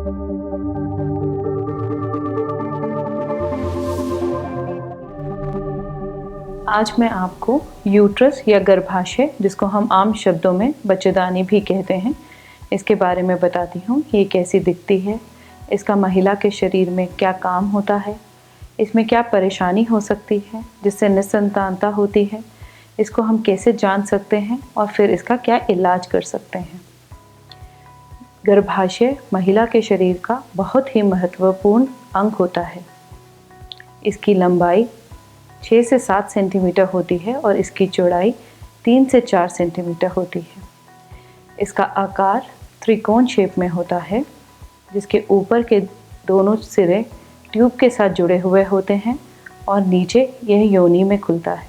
आज मैं आपको यूट्रस या गर्भाशय, जिसको हम आम शब्दों में बच्चेदानी भी कहते हैं, इसके बारे में बताती हूँ कि ये कैसी दिखती है, इसका महिला के शरीर में क्या काम होता है, इसमें क्या परेशानी हो सकती है जिससे निसंतानता होती है, इसको हम कैसे जान सकते हैं और फिर इसका क्या इलाज कर सकते हैं। गर्भाशय महिला के शरीर का बहुत ही महत्वपूर्ण अंग होता है। इसकी लंबाई 6 से 7 सेंटीमीटर होती है और इसकी चौड़ाई 3 से 4 सेंटीमीटर होती है। इसका आकार त्रिकोण शेप में होता है, जिसके ऊपर के दोनों सिरे ट्यूब के साथ जुड़े हुए होते हैं और नीचे यह योनि में खुलता है।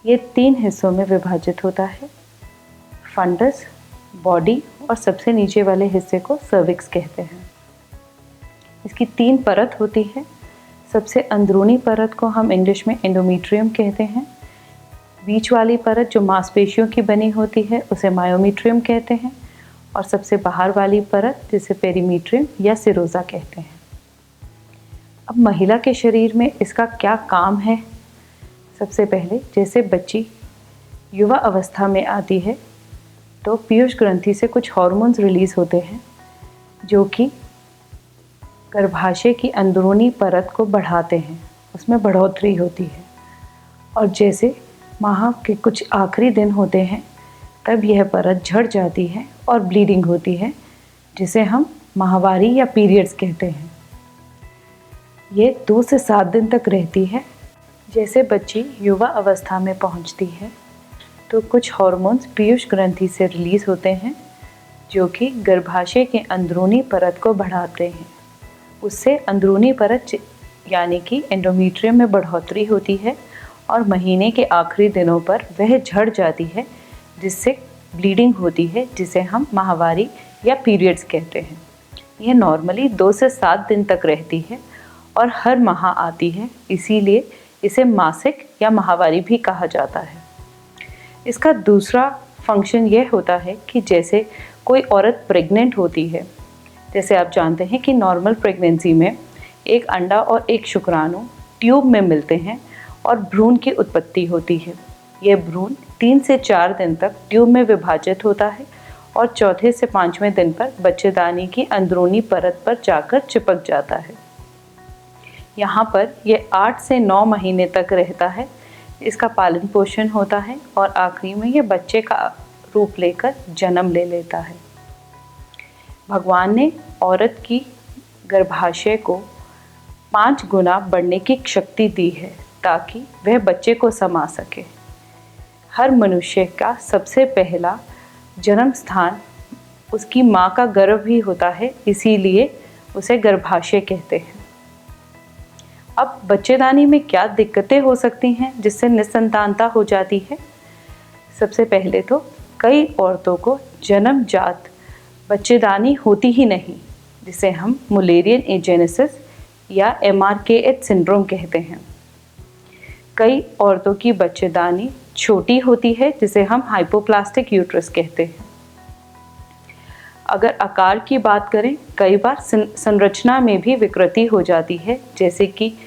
ये 3 हिस्सों में विभाजित होता है, फंडस, बॉडी और सबसे नीचे वाले हिस्से को सर्विक्स कहते हैं। इसकी 3 परत होती है। सबसे अंदरूनी परत को हम इंग्लिश में एंडोमेट्रियम कहते हैं। बीच वाली परत जो मांसपेशियों की बनी होती है उसे मायोमेट्रियम कहते हैं और सबसे बाहर वाली परत जिसे पेरीमीट्रियम या सिरोजा कहते हैं। अब महिला के शरीर में इसका क्या काम है? सबसे पहले जैसे बच्ची युवा अवस्था में आती है तो पीयूष ग्रंथि से कुछ हार्मोन्स रिलीज़ होते हैं जो कि गर्भाशय की अंदरूनी परत को बढ़ाते हैं, उसमें बढ़ोतरी होती है। और जैसे माह के कुछ आखिरी दिन होते हैं तब यह परत झड़ जाती है और ब्लीडिंग होती है, जिसे हम माहवारी या पीरियड्स कहते हैं। ये 2 से 7 दिन तक रहती है। जैसे बच्ची युवा अवस्था में पहुंचती है तो कुछ हार्मोन्स पीयूष ग्रंथि से रिलीज़ होते हैं जो कि गर्भाशय के अंदरूनी परत को बढ़ाते हैं। उससे अंदरूनी परत यानी कि एंडोमेट्रियम में बढ़ोतरी होती है और महीने के आखिरी दिनों पर वह झड़ जाती है, जिससे ब्लीडिंग होती है, जिसे हम माहवारी या पीरियड्स कहते हैं। यह नॉर्मली 2 से 7 दिन तक रहती है और हर माह आती है, इसीलिए इसे मासिक या माहवारी भी कहा जाता है। इसका दूसरा फंक्शन यह होता है कि जैसे कोई औरत प्रेग्नेंट होती है, जैसे आप जानते हैं कि नॉर्मल प्रेगनेंसी में एक अंडा और एक शुक्राणु ट्यूब में मिलते हैं और भ्रूण की उत्पत्ति होती है। यह भ्रूण 3 से 4 दिन तक ट्यूब में विभाजित होता है और चौथे से 5वें दिन पर बच्चेदानी की अंदरूनी परत पर जाकर चिपक जाता है। यहाँ पर यह 8 से 9 महीने तक रहता है। इसका पालन पोषण होता है और आखिरी में यह बच्चे का रूप लेकर जन्म ले लेता है। भगवान ने औरत की गर्भाशय को 5 गुना बढ़ने की शक्ति दी है ताकि वह बच्चे को समा सके। हर मनुष्य का सबसे पहला जन्म स्थान उसकी माँ का गर्भ ही होता है, इसीलिए उसे गर्भाशय कहते हैं। अब बच्चेदानी में क्या दिक्कतें हो सकती हैं जिससे निसंतानता हो जाती है? सबसे पहले तो कई औरतों को जन्मजात बच्चेदानी होती ही नहीं, जिसे हम मुलेरियन एजेनेसिस या MRKH सिंड्रोम कहते हैं। कई औरतों की बच्चेदानी छोटी होती है, जिसे हम हाइपोप्लास्टिक यूट्रस कहते हैं। अगर आकार की बात करें, कई बार संरचना में भी विकृति हो जाती है, जैसे कि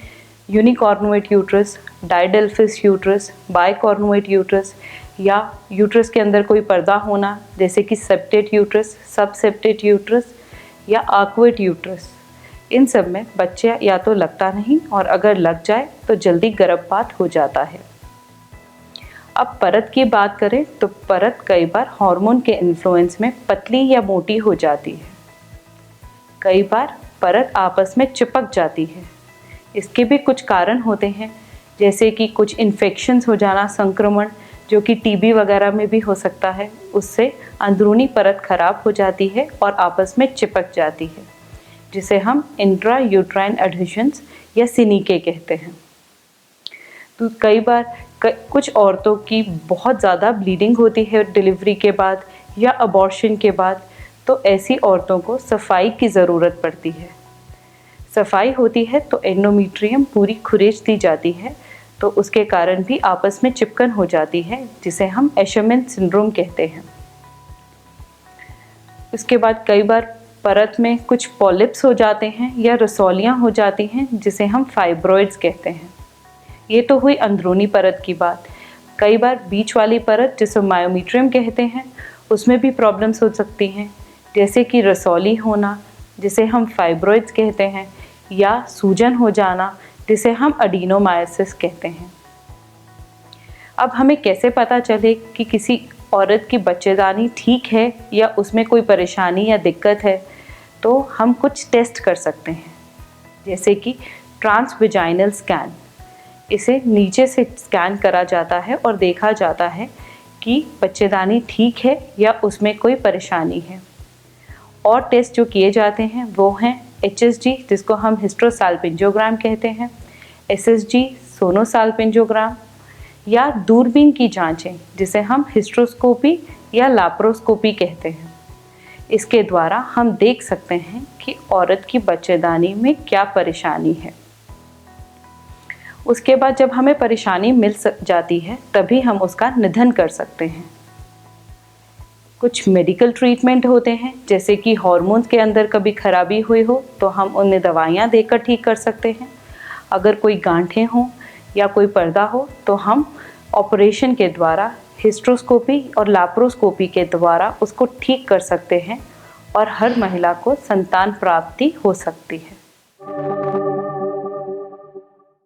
unicornuate uterus, didelphys uterus, bicornuate uterus या यूट्रस के अंदर कोई पर्दा होना, जैसे कि सेप्टेट यूट्रस, सबसेप्टेट यूट्रस या आक्वेट यूट्रस। इन सब में बच्चा या तो लगता नहीं और अगर लग जाए तो जल्दी गर्भपात हो जाता है। अब परत की बात करें तो परत कई बार हार्मोन के इन्फ्लुएंस में पतली या मोटी हो जाती है। कई बार परत आपस में चिपक जाती है। इसके भी कुछ कारण होते हैं, जैसे कि कुछ इन्फेक्शंस हो जाना, संक्रमण जो कि TB वगैरह में भी हो सकता है, उससे अंदरूनी परत खराब हो जाती है और आपस में चिपक जाती है, जिसे हम इंट्रा यूट्राइन एडहेशंस या सिनिके कहते हैं। तो कई बार कुछ औरतों की बहुत ज़्यादा ब्लीडिंग होती है डिलीवरी के बाद या अबॉर्शन के बाद, तो ऐसी औरतों को सफाई की ज़रूरत पड़ती है। सफाई होती है तो एंडोमेट्रियम पूरी खुरेच दी जाती है, तो उसके कारण भी आपस में चिपकन हो जाती है, जिसे हम एशरमैन सिंड्रोम कहते हैं। उसके बाद कई बार परत में कुछ पॉलिप्स हो जाते हैं या रसौलियाँ हो जाती हैं जिसे हम फाइब्रॉइड्स कहते हैं। ये तो हुई अंदरूनी परत की बात। कई बार बीच वाली परत जिसे मायोमीट्रियम कहते हैं उसमें भी प्रॉब्लम्स हो सकती हैं, जैसे कि रसौली होना जिसे हम फाइब्रॉइड्स कहते हैं या सूजन हो जाना जिसे हम एडिनोमायोसिस कहते हैं। अब हमें कैसे पता चले कि किसी औरत की बच्चेदानी ठीक है या उसमें कोई परेशानी या दिक्कत है? तो हम कुछ टेस्ट कर सकते हैं, जैसे कि ट्रांसवेजाइनल स्कैन। इसे नीचे से स्कैन करा जाता है और देखा जाता है कि बच्चेदानी ठीक है या उसमें कोई परेशानी है। और टेस्ट जो किए जाते हैं वो हैं HSG जिसको हम हिस्ट्रोसाल्पिंजोग्राम कहते हैं, SSG सोनोसाल्पिंजोग्राम, या दूरबीन की जांचें जिसे हम हिस्ट्रोस्कोपी या लाप्रोस्कोपी कहते हैं। इसके द्वारा हम देख सकते हैं कि औरत की बच्चेदानी में क्या परेशानी है। उसके बाद जब हमें परेशानी मिल जाती है तभी हम उसका निदान कर सकते हैं। कुछ मेडिकल ट्रीटमेंट होते हैं, जैसे कि हार्मोन्स के अंदर कभी खराबी हुई हो तो हम उन्हें दवाइयाँ देकर ठीक कर सकते हैं। अगर कोई गांठें हों या कोई पर्दा हो तो हम ऑपरेशन के द्वारा हिस्ट्रोस्कोपी और लाप्रोस्कोपी के द्वारा उसको ठीक कर सकते हैं और हर महिला को संतान प्राप्ति हो सकती है।